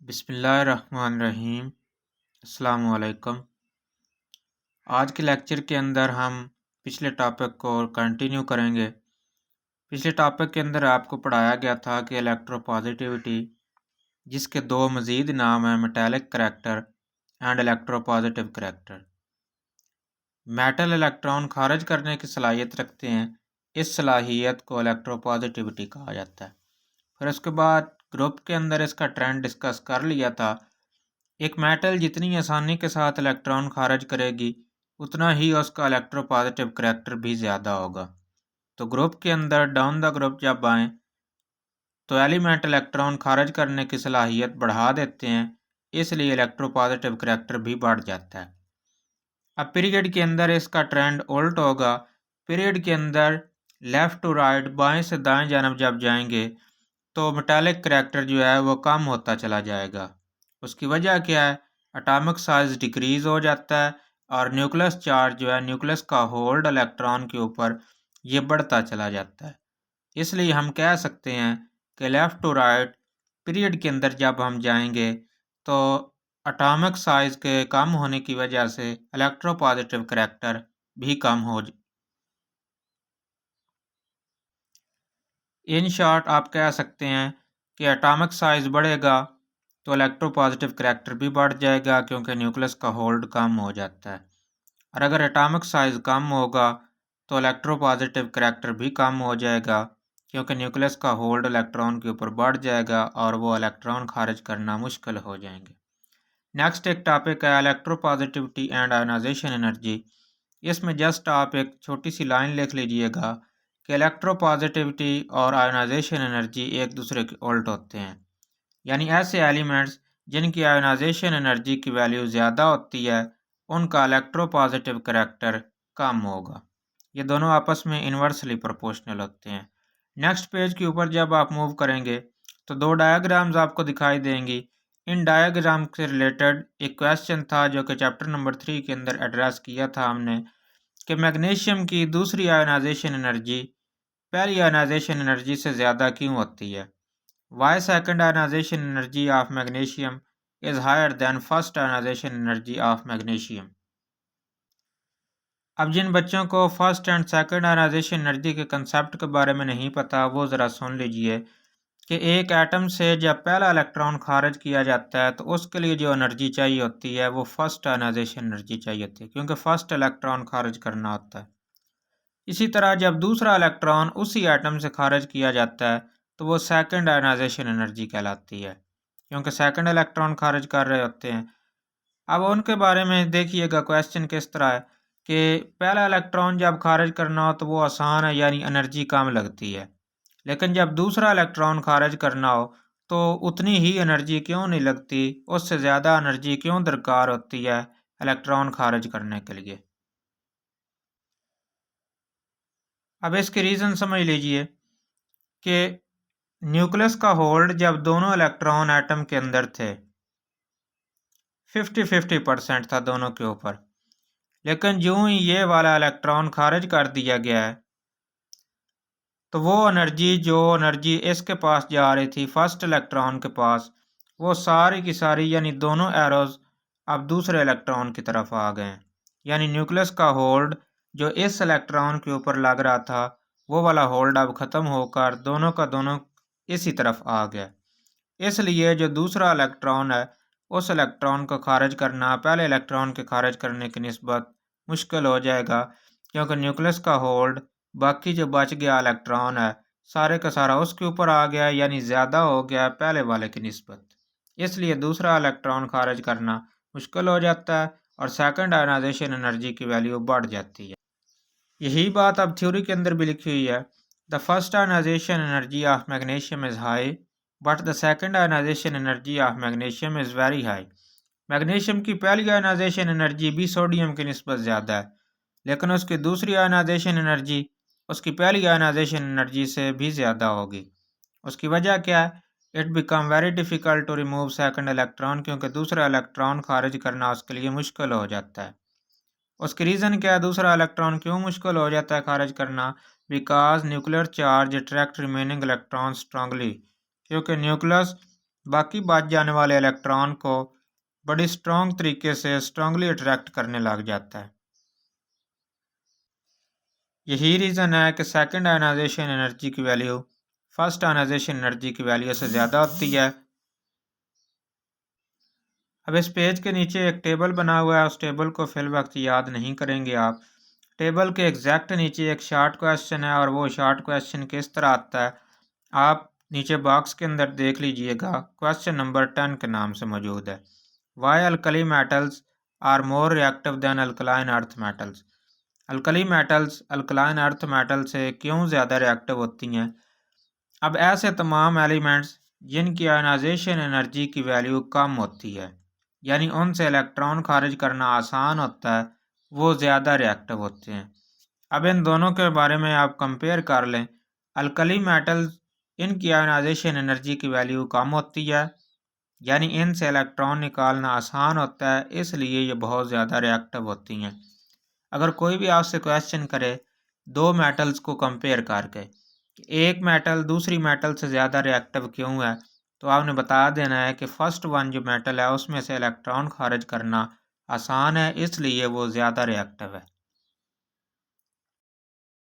बिस्मिल्लाहिर्रहमानिर्रहीम। अस्सलाम वालेकुम। आज के लेक्चर के अंदर हम पिछले टॉपिक को कंटिन्यू करेंगे। पिछले टॉपिक के अंदर आपको पढ़ाया गया था कि इलेक्ट्रोपॉजिटिविटी, जिसके दो मज़ीद नाम हैं, metallic character and electropositive character. Metal electron खारिज करने की सलाहियत रखते हैं। इस सलाहियत को इलेक्ट्रोपॉजिटिविटी कहा जाता है। फिर उसके बाद ग्रुप के अंदर इसका ट्रेंड डिस्कस कर लिया था। एक मेटल जितनी आसानी के साथ इलेक्ट्रॉन खारिज करेगी, उतना ही उसका इलेक्ट्रोपॉजिटिव करैक्टर भी ज़्यादा होगा। तो ग्रुप के अंदर डाउन द ग्रुप जब आएँ तो एलिमेंट इलेक्ट्रॉन खारिज करने की सलाहियत बढ़ा देते हैं, इसलिए इलेक्ट्रोपॉजिटिव करैक्टर भी बढ़ जाता है। अब पीरियड के अंदर इसका ट्रेंड उल्ट होगा। पीरियड के अंदर लेफ़्ट टू राइट, बाएं से दाएं जानब जब जाएंगे तो मेटालिक करैक्टर जो है वो कम होता चला जाएगा। उसकी वजह क्या है? एटॉमिक साइज डिक्रीज हो जाता है और न्यूक्लियस चार्ज जो है, न्यूक्लियस का होल्ड इलेक्ट्रॉन के ऊपर, ये बढ़ता चला जाता है। इसलिए हम कह सकते हैं कि लेफ़्ट टू राइट पीरियड के अंदर जब हम जाएंगे तो एटॉमिक साइज के कम होने की वजह से इलेक्ट्रोपॉजिटिव करैक्टर भी कम हो। इन शॉर्ट आप कह सकते हैं कि एटॉमिक साइज बढ़ेगा तो इलेक्ट्रोपॉजिटिव करैक्टर भी बढ़ जाएगा, क्योंकि न्यूक्लियस का होल्ड कम हो जाता है। और अगर एटॉमिक साइज कम होगा तो इलेक्ट्रोपॉजिटिव करैक्टर भी कम हो जाएगा, क्योंकि न्यूक्लियस का होल्ड इलेक्ट्रॉन के ऊपर बढ़ जाएगा और वो इलेक्ट्रॉन खारिज करना मुश्किल हो जाएंगे। नेक्स्ट एक टॉपिक है इलेक्ट्रोपॉजिटिविटी एंड आयोनाइजेशन एनर्जी। इसमें जस्ट आप एक छोटी सी लाइन लिख लीजिएगा कि इलेक्ट्रोपॉजिटिविटी और आयोनाइजेशन एनर्जी एक दूसरे के उल्ट होते हैं। यानी ऐसे एलिमेंट्स जिनकी आयोनाइजेशन एनर्जी की वैल्यू ज़्यादा होती है, उनका इलेक्ट्रोपॉजिटिव करैक्टर कम होगा। ये दोनों आपस में इन्वर्सली प्रोपोर्शनल होते हैं। नेक्स्ट पेज के ऊपर जब आप मूव करेंगे तो दो डायग्राम्स आपको दिखाई देंगी। इन डायग्राम से रिलेटेड एक क्वेश्चन था जो कि चैप्टर नंबर 3 के अंदर एड्रेस किया था हमने, कि मैग्नीशियम की दूसरी आयोनाइजेशन एनर्जी पहली आयोनाइजेशन एनर्जी से ज़्यादा क्यों होती है। Why second ionization energy of magnesium is higher than first ionization energy of magnesium? अब जिन बच्चों को first and second ionization energy के कंसेप्ट के बारे में नहीं पता, वो ज़रा सुन लीजिए कि एक एटम से जब पहला इलेक्ट्रॉन खारिज किया जाता है तो उसके लिए जो एनर्जी चाहिए होती है वो फर्स्ट आयोनाइजेशन एनर्जी चाहिए होती है, क्योंकि फर्स्ट इलेक्ट्रॉन खारिज करना होता है। इसी तरह जब दूसरा इलेक्ट्रॉन उसी एटम से खारिज किया जाता है तो वो सेकंड आयोनाइजेशन एनर्जी कहलाती है, क्योंकि सेकंड इलेक्ट्रॉन खारिज कर रहे होते हैं। अब उनके बारे में देखिएगा, क्वेश्चन किस तरह है कि पहला इलेक्ट्रॉन जब खारिज करना हो तो वो आसान है, यानी एनर्जी कम लगती है। लेकिन जब दूसरा इलेक्ट्रॉन खारिज करना हो तो उतनी ही एनर्जी क्यों नहीं लगती, उससे ज़्यादा एनर्जी क्यों दरकार होती है इलेक्ट्रॉन खारिज करने के लिए। अब इसकी रीज़न समझ लीजिए कि न्यूक्लियस का होल्ड जब दोनों इलेक्ट्रॉन एटम के अंदर थे 50-50% था दोनों के ऊपर, लेकिन यूं ही ये वाला इलेक्ट्रॉन खारिज कर दिया गया है तो वो एनर्जी इसके पास जा रही थी फर्स्ट इलेक्ट्रॉन के पास, वो सारी की सारी यानी दोनों एरोज अब दूसरे इलेक्ट्रॉन की तरफ आ गए हैं। यानी न्यूक्लियस का होल्ड जो इस इलेक्ट्रॉन के ऊपर लग रहा था, वो वाला होल्ड अब ख़त्म होकर दोनों का दोनों इसी तरफ आ गया। इसलिए जो दूसरा इलेक्ट्रॉन है, उस इलेक्ट्रॉन को खारिज करना पहले इलेक्ट्रॉन के खारिज करने की निस्बत मुश्किल हो जाएगा, क्योंकि न्यूक्लियस का होल्ड बाकी जो बच गया इलेक्ट्रॉन है सारे का सारा उसके ऊपर आ गया, यानी ज़्यादा हो गया पहले वाले की निस्बत। इसलिए दूसरा इलेक्ट्रॉन खारिज करना मुश्किल हो जाता है और सेकंड आयोनाइजेशन एनर्जी की वैल्यू बढ़ जाती है। यही बात अब थ्योरी के अंदर भी लिखी हुई है। The first ionization energy of magnesium is high but the second ionization energy of magnesium is very high. Magnesium की पहली आयोनाइजेशन एनर्जी भी सोडियम की निस्बत ज़्यादा है, लेकिन उसकी दूसरी आयोनाइजेशन एनर्जी उसकी पहली आयोनाइजेशन एनर्जी से भी ज़्यादा होगी। उसकी वजह क्या है? It become very difficult to remove second electron, क्योंकि दूसरा इलेक्ट्रॉन खारिज करना उसके लिए मुश्किल हो जाता है। उसकी रीज़न क्या है, दूसरा इलेक्ट्रॉन क्यों मुश्किल हो जाता है खारिज करना? Because nuclear charge attract remaining electron strongly, क्योंकि न्यूक्लियस बाकी बच जाने वाले इलेक्ट्रॉन को बड़ी स्ट्रॉन्ग तरीके से स्ट्रांगली अट्रैक्ट करने लग जाता है। यही रीज़न है कि सेकंड आयनाइजेशन एनर्जी की वैल्यू फर्स्ट आयनाइजेशन एनर्जी की वैल्यू से ज़्यादा होती है। अब इस पेज के नीचे एक टेबल बना हुआ है, उस टेबल को फिल वक्त याद नहीं करेंगे आप। टेबल के एग्जैक्ट नीचे एक शॉर्ट क्वेश्चन है और वो शॉर्ट क्वेश्चन किस तरह आता है आप नीचे बॉक्स के अंदर देख लीजिएगा। क्वेश्चन नंबर 10 के नाम से मौजूद है, why alkali metals are more reactive than alkaline earth metals. Alkali metals alkaline earth metal से क्यों ज़्यादा रिएक्टिव होती हैं। अब ऐसे तमाम एलिमेंट्स जिनकी आयनाइजेशन एनर्जी की वैल्यू कम होती है, यानी उनसे इलेक्ट्रॉन खारिज करना आसान होता है, वो ज़्यादा रिएक्टिव होते हैं। अब इन दोनों के बारे में आप कंपेयर कर लें। अल्कली मेटल्स, इनकी आयनाइजेशन एनर्जी की वैल्यू कम होती है, यानी इनसे इलेक्ट्रॉन निकालना आसान होता है, इसलिए ये बहुत ज़्यादा रिएक्टिव होती हैं। अगर कोई भी आपसे क्वेश्चन करे दो मेटल्स को कंपेयर करके, एक मेटल दूसरी मेटल से ज़्यादा रिएक्टिव क्यों है, तो आपने बता देना है कि फर्स्ट वन जो मेटल है उसमें से इलेक्ट्रॉन खारिज करना आसान है, इसलिए वो ज़्यादा रिएक्टिव है।